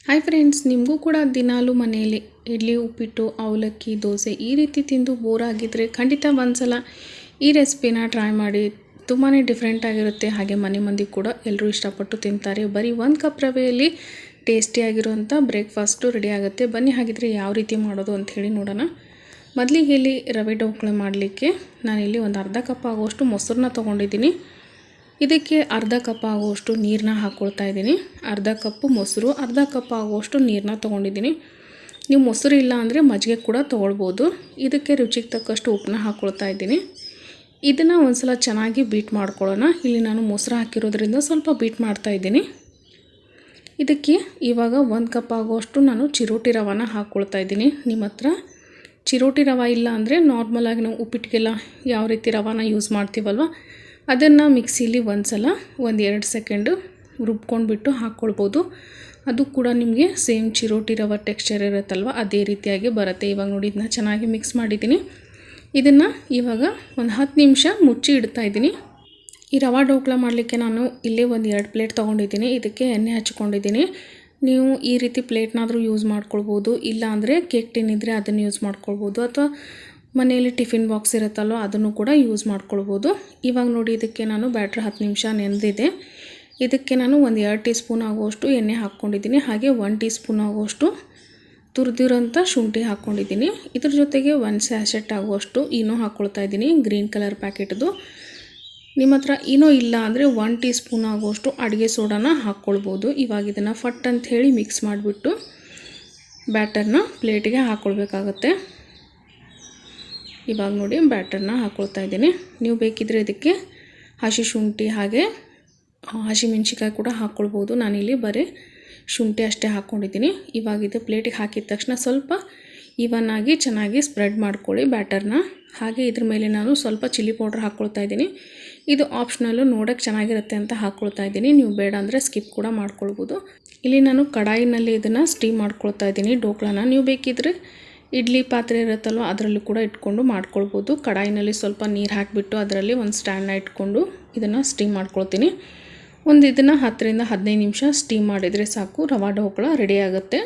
Hi friends, ನಿಮಗೂ ಕೂಡ ದಿನಾಲೂ ಮನೆಯಲ್ಲಿ ಇಡ್ಲಿ, ಉಪ್ಪಿಟ್ಟು, ಅವಲಕ್ಕಿ, ದೋಸೆ ಈ ರೀತಿ ತಿಂದು ಬೋರ್ ಆಗಿದ್ದರೆ ಖಂಡಿತ ಒಂದ್ಸಲ ಈ ರೆಸಿಪಿನ ಟ್ರೈ ಮಾಡಿ. ತುಂಬಾ ಡಿಫ್ರೆಂಟ್ ಆಗಿರುತ್ತೆ. ಹಾಗೆ ಮನೆ ಮಂದಿ ಕೂಡ ಎಲ್ಲರೂ ಇಷ್ಟಪಟ್ಟು ತಿಂತಾರೆ. ಬರೀ 1 ಕಪ್ ರವೆಯಲ್ಲಿ ಟೇಸ್ಟಿಯಾಗಿರುವಂಥ ಬ್ರೇಕ್ಫಾಸ್ಟು ರೆಡಿ ಆಗುತ್ತೆ. ಬನ್ನಿ ಹಾಗಿದ್ರೆ ಯಾವ ರೀತಿ ಮಾಡೋದು ಅಂತ ಹೇಳಿ ನೋಡೋಣ. ಮೊದಲಿಗೆ ಇಲ್ಲಿ ರವೆ ಡೋಕ್ಳೆ ಮಾಡಲಿಕ್ಕೆ ನಾನಿಲ್ಲಿ ಒಂದು ಅರ್ಧ ಕಪ್ ಆಗುವಷ್ಟು ಮೊಸರನ್ನ ತೊಗೊಂಡಿದ್ದೀನಿ. ಇದಕ್ಕೆ ಅರ್ಧ ಕಪ್ ಆಗುವಷ್ಟು ನೀರನ್ನ ಹಾಕ್ಕೊಳ್ತಾ ಇದ್ದೀನಿ. ಅರ್ಧ ಕಪ್ಪು ಮೊಸರು, ಅರ್ಧ ಕಪ್ ಆಗುವಷ್ಟು ನೀರನ್ನ ತೊಗೊಂಡಿದ್ದೀನಿ. ನೀವು ಮೊಸರು ಇಲ್ಲ ಅಂದರೆ ಮಜ್ಜಿಗೆ ಕೂಡ ತೊಗೊಳ್ಬೋದು. ಇದಕ್ಕೆ ರುಚಿಗೆ ತಕ್ಕಷ್ಟು ಉಪ್ಪನ್ನ ಹಾಕ್ಕೊಳ್ತಾ ಇದ್ದೀನಿ. ಇದನ್ನು ಒಂದು ಸಲ ಚೆನ್ನಾಗಿ ಬೀಟ್ ಮಾಡ್ಕೊಳ್ಳೋಣ. ಇಲ್ಲಿ ನಾನು ಮೊಸರು ಹಾಕಿರೋದ್ರಿಂದ ಸ್ವಲ್ಪ ಬೀಟ್ ಮಾಡ್ತಾ ಇದ್ದೀನಿ. ಇದಕ್ಕೆ ಇವಾಗ 1 ಕಪ್ ಆಗುವಷ್ಟು ನಾನು ಚಿರೋಟಿ ರವಾನ ಹಾಕ್ಕೊಳ್ತಾ ಇದ್ದೀನಿ. ನಿಮ್ಮ ಹತ್ರ ಚಿರೋಟಿ ರವೆ ಇಲ್ಲ ಅಂದರೆ ನಾರ್ಮಲಾಗಿ ನಾವು ಉಪ್ಪಿಟ್ಟಿಗೆಲ್ಲ ಯಾವ ರೀತಿ ರವಾನ ಯೂಸ್ ಮಾಡ್ತೀವಲ್ವ, ಅದನ್ನು ಮಿಕ್ಸಿಲಿ ಒಂದು 2 ಸೆಕೆಂಡು ರುಬ್ಕೊಂಡ್ಬಿಟ್ಟು ಹಾಕ್ಕೊಳ್ಬೋದು. ಅದು ಕೂಡ ನಿಮಗೆ ಸೇಮ್ ಚಿರೋಟಿ ರವೆ ಟೆಕ್ಸ್ಚರ್ ಇರುತ್ತಲ್ವ, ಅದೇ ರೀತಿಯಾಗಿ ಬರುತ್ತೆ. ಇವಾಗ ನೋಡಿ, ಇದನ್ನ ಚೆನ್ನಾಗಿ ಮಿಕ್ಸ್ ಮಾಡಿದ್ದೀನಿ. ಇದನ್ನು ಇವಾಗ ಒಂದು 10 ನಿಮಿಷ ಮುಚ್ಚಿ ಇಡ್ತಾ ಇದ್ದೀನಿ. ಈ ರವೆ ಡೋಕ್ಲಾ ಮಾಡಲಿಕ್ಕೆ ನಾನು ಇಲ್ಲೇ ಒಂದು 2 ಪ್ಲೇಟ್ ತೊಗೊಂಡಿದ್ದೀನಿ. ಇದಕ್ಕೆ ಎಣ್ಣೆ ಹಚ್ಕೊಂಡಿದ್ದೀನಿ. ನೀವು ಈ ರೀತಿ ಪ್ಲೇಟ್ನಾದರೂ ಯೂಸ್ ಮಾಡ್ಕೊಳ್ಬೋದು, ಇಲ್ಲ ಅಂದರೆ ಕೇಕ್ ಟಿನ್ ಇದ್ದರೆ ಅದನ್ನು ಯೂಸ್ ಮಾಡ್ಕೊಳ್ಬೋದು, ಅಥವಾ ಮನೆಯಲ್ಲಿ ಟಿಫಿನ್ ಬಾಕ್ಸ್ ಇರುತ್ತಲ್ವ ಅದನ್ನು ಕೂಡ ಯೂಸ್ ಮಾಡ್ಕೊಳ್ಬೋದು. ಇವಾಗ ನೋಡಿ, ಇದಕ್ಕೆ ನಾನು ಬ್ಯಾಟ್ರ್ 10 ನಿಮಿಷ ನೆನೆದಿದೆ. ಇದಕ್ಕೆ ನಾನು ಒಂದು 2 ಟೀ ಸ್ಪೂನ್ ಆಗುವಷ್ಟು ಎಣ್ಣೆ ಹಾಕ್ಕೊಂಡಿದ್ದೀನಿ. ಹಾಗೆ 1 ಟೀ ಸ್ಪೂನ್ ಆಗುವಷ್ಟು ತುರಿದಿರೋಂಥ ಶುಂಠಿ ಹಾಕ್ಕೊಂಡಿದ್ದೀನಿ. ಇದ್ರ ಜೊತೆಗೆ 1 ಸ್ಯಾಶೆಟ್ ಆಗುವಷ್ಟು ಈನೋ ಹಾಕ್ಕೊಳ್ತಾ ಇದ್ದೀನಿ, ಗ್ರೀನ್ ಕಲರ್ ಪ್ಯಾಕೆಟ್ದು. ನಿಮ್ಮ ಹತ್ರ ಈನೋ ಇಲ್ಲ ಅಂದರೆ 1 ಟೀ ಸ್ಪೂನ್ ಆಗುವಷ್ಟು ಅಡುಗೆ ಸೋಡಾನ ಹಾಕ್ಕೊಳ್ಬೋದು. ಇವಾಗ ಇದನ್ನು ಫಟ್ ಅಂತ ಹೇಳಿ ಮಿಕ್ಸ್ ಮಾಡಿಬಿಟ್ಟು ಬ್ಯಾಟರ್ನ ಪ್ಲೇಟಿಗೆ ಹಾಕ್ಕೊಳ್ಬೇಕಾಗತ್ತೆ. ಇವಾಗ ನೋಡಿ, ಬ್ಯಾಟರ್ನ ಹಾಕ್ಕೊಳ್ತಾ ಇದ್ದೀನಿ. ನೀವು ಬೇಕಿದ್ದರೆ ಇದಕ್ಕೆ ಹಸಿ ಶುಂಠಿ ಹಾಗೆ ಹಸಿಮೆಣ್ಸಿಕಾಯಿ ಕೂಡ ಹಾಕ್ಕೊಳ್ಬೋದು. ನಾನಿಲ್ಲಿ ಬರೀ ಶುಂಠಿ ಅಷ್ಟೇ ಹಾಕ್ಕೊಂಡಿದ್ದೀನಿ. ಇವಾಗ ಇದು ಪ್ಲೇಟಿಗೆ ಹಾಕಿದ ತಕ್ಷಣ ಸ್ವಲ್ಪ ಇವನ್ನಾಗಿ ಚೆನ್ನಾಗಿ ಸ್ಪ್ರೆಡ್ ಮಾಡ್ಕೊಳ್ಳಿ ಬ್ಯಾಟರ್ನ. ಹಾಗೆ ಇದ್ರ ಮೇಲೆ ನಾನು ಸ್ವಲ್ಪ ಚಿಲ್ಲಿ ಪೌಡ್ರ್ ಹಾಕ್ಕೊಳ್ತಾ ಇದ್ದೀನಿ. ಇದು ಆಪ್ಷನಲ್ಲು, ನೋಡೋಕ್ಕೆ ಚೆನ್ನಾಗಿರುತ್ತೆ ಅಂತ ಹಾಕ್ಕೊಳ್ತಾ ಇದ್ದೀನಿ. ನೀವು ಬೇಡ ಅಂದರೆ ಸ್ಕಿಪ್ ಕೂಡ ಮಾಡ್ಕೊಳ್ಬೋದು. ಇಲ್ಲಿ ನಾನು ಕಡಾಯಿನಲ್ಲಿ ಇದನ್ನು ಸ್ಟೀಮ್ ಮಾಡ್ಕೊಳ್ತಾ ಇದ್ದೀನಿ ಡೋಕ್ಲಾನ. ನೀವು ಬೇಕಿದ್ದರೆ ಇಡ್ಲಿ ಪಾತ್ರೆ ಇರುತ್ತಲ್ವ ಅದರಲ್ಲೂ ಕೂಡ ಇಟ್ಕೊಂಡು ಮಾಡ್ಕೊಳ್ಬೋದು. ಕಡಾಯಿನಲ್ಲಿ ಸ್ವಲ್ಪ ನೀರು ಹಾಕಿಬಿಟ್ಟು ಅದರಲ್ಲಿ ಒಂದು ಸ್ಟ್ಯಾಂಡ್ನ ಇಟ್ಕೊಂಡು ಇದನ್ನು ಸ್ಟೀಮ್ ಮಾಡ್ಕೊಳ್ತೀನಿ. ಇದನ್ನು 10ರಿಂದ 15 ನಿಮಿಷ ಸ್ಟೀಮ್ ಮಾಡಿದರೆ ಸಾಕು, ರವಾ ಡೋಕ್ಲಾ ರೆಡಿ ಆಗುತ್ತೆ.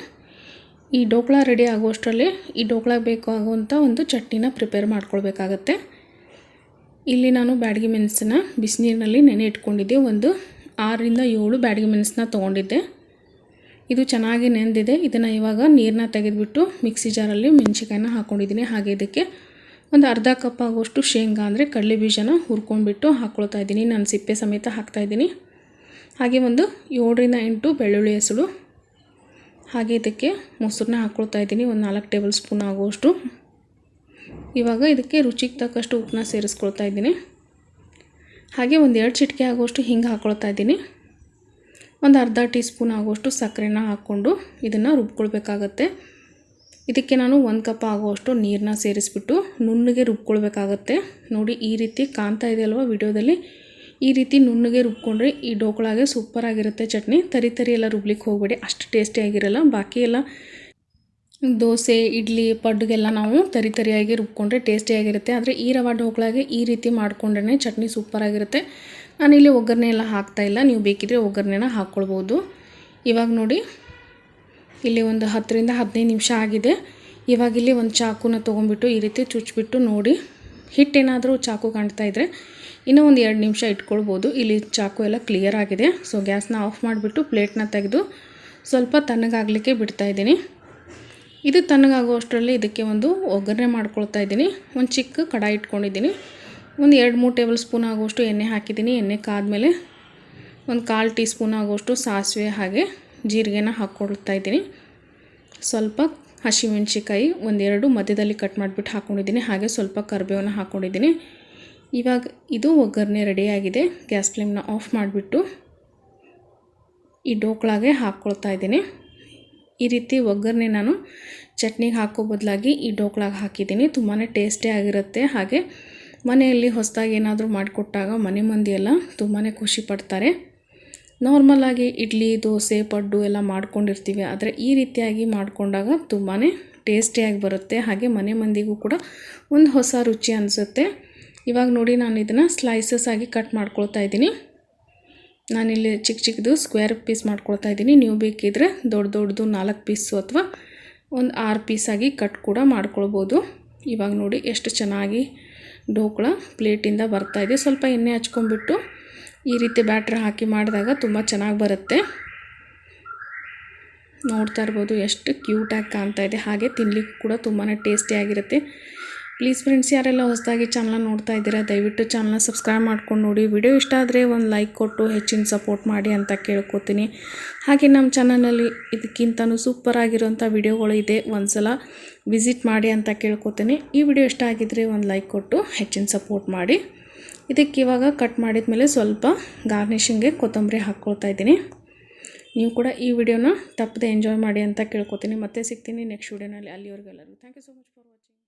ಈ ಡೋಕ್ಲಾ ರೆಡಿ ಆಗುವಷ್ಟರಲ್ಲಿ ಈ ಡೋಕ್ಲಾ ಬೇಕಾಗುವಂಥ ಒಂದು ಚಟ್ನಿನ ಪ್ರಿಪೇರ್ ಮಾಡ್ಕೊಳ್ಬೇಕಾಗತ್ತೆ. ಇಲ್ಲಿ ನಾನು ಬ್ಯಾಡಗಿ ಮೆಣಸನ್ನ ಬಿಸಿನೀರಿನಲ್ಲಿ ನೆನೆ ಇಟ್ಕೊಂಡಿದ್ದೆ. ಒಂದು 6ರಿಂದ 7 ಬ್ಯಾಡಗಿ ಮೆಣಸನ್ನ ತೊಗೊಂಡಿದ್ದೆ. ಇದು ಚೆನ್ನಾಗಿ ನೆಂದಿದೆ. ಇದನ್ನು ಇವಾಗ ನೀರನ್ನ ತೆಗೆದುಬಿಟ್ಟು ಮಿಕ್ಸಿ ಜಾರಲ್ಲಿ ಮೆಣಸಿಕಾಯಿನ ಹಾಕ್ಕೊಂಡಿದ್ದೀನಿ. ಹಾಗೆ ಇದಕ್ಕೆ ಒಂದು ಅರ್ಧ ಕಪ್ ಆಗುವಷ್ಟು ಶೇಂಗಾ ಅಂದರೆ ಕಡಲೆ ಬೀಜನ ಹುರ್ಕೊಂಡ್ಬಿಟ್ಟು ಹಾಕ್ಕೊಳ್ತಾ ಇದ್ದೀನಿ. ನಾನು ಸಿಪ್ಪೆ ಸಮೇತ ಹಾಕ್ತಾಯಿದ್ದೀನಿ. ಹಾಗೆ ಒಂದು 7ರಿಂದ 8 ಬೆಳ್ಳುಳ್ಳಿ ಹೆಸಳು. ಹಾಗೆ ಇದಕ್ಕೆ ಮೊಸರನ್ನ ಹಾಕ್ಕೊಳ್ತಾ ಇದ್ದೀನಿ, ಒಂದು 4 ಟೇಬಲ್ ಸ್ಪೂನ್ ಆಗುವಷ್ಟು. ಇವಾಗ ಇದಕ್ಕೆ ರುಚಿಗೆ ತಕ್ಕಷ್ಟು ಉಪ್ಪನ್ನ ಸೇರಿಸ್ಕೊಳ್ತಾ ಇದ್ದೀನಿ. ಹಾಗೆ ಒಂದು 2 ಚಿಟಿಕೆ ಆಗುವಷ್ಟು ಹಿಂಗೆ ಹಾಕ್ಕೊಳ್ತಾ ಇದ್ದೀನಿ. ಒಂದು ಅರ್ಧ ಟೀ ಸ್ಪೂನ್ ಆಗುವಷ್ಟು ಸಕ್ಕರೆನ ಹಾಕ್ಕೊಂಡು ಇದನ್ನು ರುಬ್ಕೊಳ್ಬೇಕಾಗತ್ತೆ. ಇದಕ್ಕೆ ನಾನು 1 ಕಪ್ ಆಗುವಷ್ಟು ನೀರನ್ನ ಸೇರಿಸ್ಬಿಟ್ಟು ನುಣ್ಣಗೆ ರುಬ್ಕೊಳ್ಬೇಕಾಗತ್ತೆ. ನೋಡಿ, ಈ ರೀತಿ ಕಾಣ್ತಾ ಇದೆ ಅಲ್ವಾ ವಿಡಿಯೋದಲ್ಲಿ, ಈ ರೀತಿ ನುಣ್ಣಗೆ ರುಬ್ಕೊಂಡ್ರೆ ಈ ಡೋಕ್ಲಾಗೆ ಸೂಪರಾಗಿರುತ್ತೆ ಚಟ್ನಿ. ತರಿ ಎಲ್ಲ ರುಬ್ಲಿಕ್ಕೆ ಹೋಗಬೇಡಿ, ಅಷ್ಟು ಟೇಸ್ಟಿಯಾಗಿರಲ್ಲ. ಬಾಕಿ ಎಲ್ಲ ದೋಸೆ, ಇಡ್ಲಿ, ಪಡ್ಡುಗೆಲ್ಲ ನಾವು ತರಿಯಾಗಿ ರುಬ್ಕೊಂಡ್ರೆ ಟೇಸ್ಟಿಯಾಗಿರುತ್ತೆ. ಆದರೆ ಈ ರವಾ ಡೋಕ್ಲಾಗೆ ಈ ರೀತಿ ಮಾಡಿಕೊಂಡ್ರೆ ಚಟ್ನಿ ಸೂಪರಾಗಿರುತ್ತೆ. ನಾನಿಲ್ಲಿ ಒಗ್ಗರಣೆ ಎಲ್ಲ ಹಾಕ್ತಾಯಿಲ್ಲ, ನೀವು ಬೇಕಿದ್ದರೆ ಒಗ್ಗರಣೆನ ಹಾಕ್ಕೊಳ್ಬೋದು. ಇವಾಗ ನೋಡಿ, ಇಲ್ಲಿ ಒಂದು 10ರಿಂದ 15 ನಿಮಿಷ ಆಗಿದೆ. ಇವಾಗ ಇಲ್ಲಿ ಒಂದು ಚಾಕುನ ತೊಗೊಂಡ್ಬಿಟ್ಟು ಈ ರೀತಿ ಚುಚ್ಚಿಬಿಟ್ಟು ನೋಡಿ, ಹಿಟ್ಟೇನಾದರೂ ಚಾಕು ಕಾಣ್ತಾ ಇದ್ದರೆ ಇನ್ನೂ ಒಂದು 2 ನಿಮಿಷ ಇಟ್ಕೊಳ್ಬೋದು. ಇಲ್ಲಿ ಚಾಕು ಎಲ್ಲ ಕ್ಲಿಯರ್ ಆಗಿದೆ. ಸೊ ಗ್ಯಾಸ್ನ ಆಫ್ ಮಾಡಿಬಿಟ್ಟು ಪ್ಲೇಟ್ನ ತೆಗೆದು ಸ್ವಲ್ಪ ತಣ್ಣಗಾಗಲಿಕ್ಕೆ ಬಿಡ್ತಾಯಿದ್ದೀನಿ. ಇದು ತಣ್ಣಗಾಗುವಷ್ಟರಲ್ಲಿ ಇದಕ್ಕೆ ಒಂದು ಒಗ್ಗರಣೆ ಮಾಡ್ಕೊಳ್ತಾ ಇದ್ದೀನಿ. ಒಂದು ಚಿಕ್ಕ ಕಡಾಯಿ ಇಟ್ಕೊಂಡಿದ್ದೀನಿ. ಒಂದು 2-3 ಟೇಬಲ್ ಸ್ಪೂನ್ ಆಗುವಷ್ಟು ಎಣ್ಣೆ ಹಾಕಿದ್ದೀನಿ. ಎಣ್ಣೆ ಕಾದ್ಮೇಲೆ ಒಂದು 1/4 ಟೀ ಸ್ಪೂನ್ ಆಗುವಷ್ಟು ಸಾಸಿವೆ ಹಾಗೆ ಜೀರಿಗೆನ ಹಾಕ್ಕೊಳ್ತಾ ಇದ್ದೀನಿ. ಸ್ವಲ್ಪ ಹಸಿಮೆಣ್ಸಿಕಾಯಿ 1-2 ಮಧ್ಯದಲ್ಲಿ ಕಟ್ ಮಾಡಿಬಿಟ್ಟು ಹಾಕ್ಕೊಂಡಿದ್ದೀನಿ. ಹಾಗೆ ಸ್ವಲ್ಪ ಕರಿಬೇವನ್ನ ಹಾಕ್ಕೊಂಡಿದ್ದೀನಿ. ಇವಾಗ ಇದು ಒಗ್ಗರಣೆ ರೆಡಿಯಾಗಿದೆ. ಗ್ಯಾಸ್ ಫ್ಲೇಮ್ನ ಆಫ್ ಮಾಡಿಬಿಟ್ಟು ಈ ಡೋಕ್ಲಾಗೆ ಹಾಕ್ಕೊಳ್ತಾ ಇದ್ದೀನಿ. ಈ ರೀತಿ ಒಗ್ಗರಣೆ ನಾನು ಚಟ್ನಿಗೆ ಹಾಕೋ ಬದಲಾಗಿ ಈ ಡೋಕ್ಲಾಗೆ ಹಾಕಿದ್ದೀನಿ. ತುಂಬಾ ಟೇಸ್ಟಿಯಾಗಿರುತ್ತೆ. ಹಾಗೆ ಮನೆಯಲ್ಲಿ ಹೊಸದಾಗಿ ಏನಾದರೂ ಮಾಡಿಕೊಟ್ಟಾಗ ಮನೆ ಮಂದಿ ಎಲ್ಲ ತುಂಬಾ ಖುಷಿ ಪಡ್ತಾರೆ. ನಾರ್ಮಲಾಗಿ ಇಡ್ಲಿ, ದೋಸೆ, ಪಡ್ಡು ಎಲ್ಲ ಮಾಡ್ಕೊಂಡಿರ್ತೀವಿ, ಆದರೆ ಈ ರೀತಿಯಾಗಿ ಮಾಡಿಕೊಂಡಾಗ ತುಂಬಾ ಟೇಸ್ಟಿಯಾಗಿ ಬರುತ್ತೆ. ಹಾಗೆ ಮನೆ ಮಂದಿಗೂ ಕೂಡ ಒಂದು ಹೊಸ ರುಚಿ ಅನಿಸುತ್ತೆ. ಇವಾಗ ನೋಡಿ, ನಾನು ಇದನ್ನು ಸ್ಲೈಸಸ್ ಆಗಿ ಕಟ್ ಮಾಡ್ಕೊಳ್ತಾ ಇದ್ದೀನಿ. ನಾನಿಲ್ಲಿ ಚಿಕ್ಕದು ಸ್ಕ್ವೇರ್ ಪೀಸ್ ಮಾಡ್ಕೊಳ್ತಾ ಇದ್ದೀನಿ. ನೀವು ಬೇಕಿದ್ದರೆ ದೊಡ್ಡದು 4 ಪೀಸು ಅಥವಾ ಒಂದು 6 ಪೀಸಾಗಿ ಕಟ್ ಕೂಡ ಮಾಡ್ಕೊಳ್ಬೋದು. ಇವಾಗ ನೋಡಿ ಎಷ್ಟು ಚೆನ್ನಾಗಿ ಢೋಕ್ಳ ಪ್ಲೇಟಿಂದ ಬರ್ತಾಯಿದೆ. ಸ್ವಲ್ಪ ಎಣ್ಣೆ ಹಚ್ಕೊಂಡ್ಬಿಟ್ಟು ಈ ರೀತಿ ಬ್ಯಾಟ್ರ್ ಹಾಕಿ ಮಾಡಿದಾಗ ತುಂಬ ಚೆನ್ನಾಗಿ ಬರುತ್ತೆ. ನೋಡ್ತಾ ಇರ್ಬೋದು ಎಷ್ಟು ಕ್ಯೂಟಾಗಿ ಕಾಣ್ತಾ ಇದೆ. ಹಾಗೆ ತಿನ್ನಲಿಕ್ಕೂ ಕೂಡ ತುಂಬಾ ಟೇಸ್ಟಿಯಾಗಿರುತ್ತೆ. ಪ್ಲೀಸ್ ಫ್ರೆಂಡ್ಸ್, ಯಾರೆಲ್ಲ ಹೊಸದಾಗಿ ಚಾನಲ್ನ ನೋಡ್ತಾ ಇದ್ದೀರಾ ದಯವಿಟ್ಟು ಚಾನಲ್ನ ಸಬ್ಸ್ಕ್ರೈಬ್ ಮಾಡ್ಕೊಂಡು ನೋಡಿ. ವಿಡಿಯೋ ಇಷ್ಟ ಆದರೆ ಒಂದು ಲೈಕ್ ಕೊಟ್ಟು ಹೆಚ್ಚಿನ ಸಪೋರ್ಟ್ ಮಾಡಿ ಅಂತ ಕೇಳ್ಕೊತೀನಿ. ಹಾಗೆ ನಮ್ಮ ಚಾನಲಲ್ಲಿ ಇದಕ್ಕಿಂತನೂ ಸೂಪರ್ ಆಗಿರೋಂಥ ವಿಡಿಯೋಗಳು ಇದೆ, ಒಂದ್ಸಲ ವಿಸಿಟ್ ಮಾಡಿ ಅಂತ ಕೇಳ್ಕೊತೀನಿ. ಈ ವಿಡಿಯೋ ಇಷ್ಟ ಆಗಿದ್ದರೆ ಒಂದು ಲೈಕ್ ಕೊಟ್ಟು ಹೆಚ್ಚಿನ ಸಪೋರ್ಟ್ ಮಾಡಿ. ಇದಕ್ಕೆ ಇವಾಗ ಕಟ್ ಮಾಡಿದ ಮೇಲೆ ಸ್ವಲ್ಪ ಗಾರ್ನಿಷಿಂಗ್ಗೆ ಕೊತ್ತಂಬರಿ ಹಾಕ್ಕೊಳ್ತಾ ಇದ್ದೀನಿ. ನೀವು ಕೂಡ ಈ ವಿಡಿಯೋನ ತಪ್ಪದೆ ಎಂಜಾಯ್ ಮಾಡಿ ಅಂತ ಕೇಳ್ಕೊತೀನಿ. ಮತ್ತೆ ಸಿಗ್ತೀನಿ ನೆಕ್ಸ್ಟ್ ವಿಡಿಯೋನಲ್ಲಿ. ಅಲ್ಲಿವರೆಗೆಲ್ಲರಿಗೂ thank you so much for watching.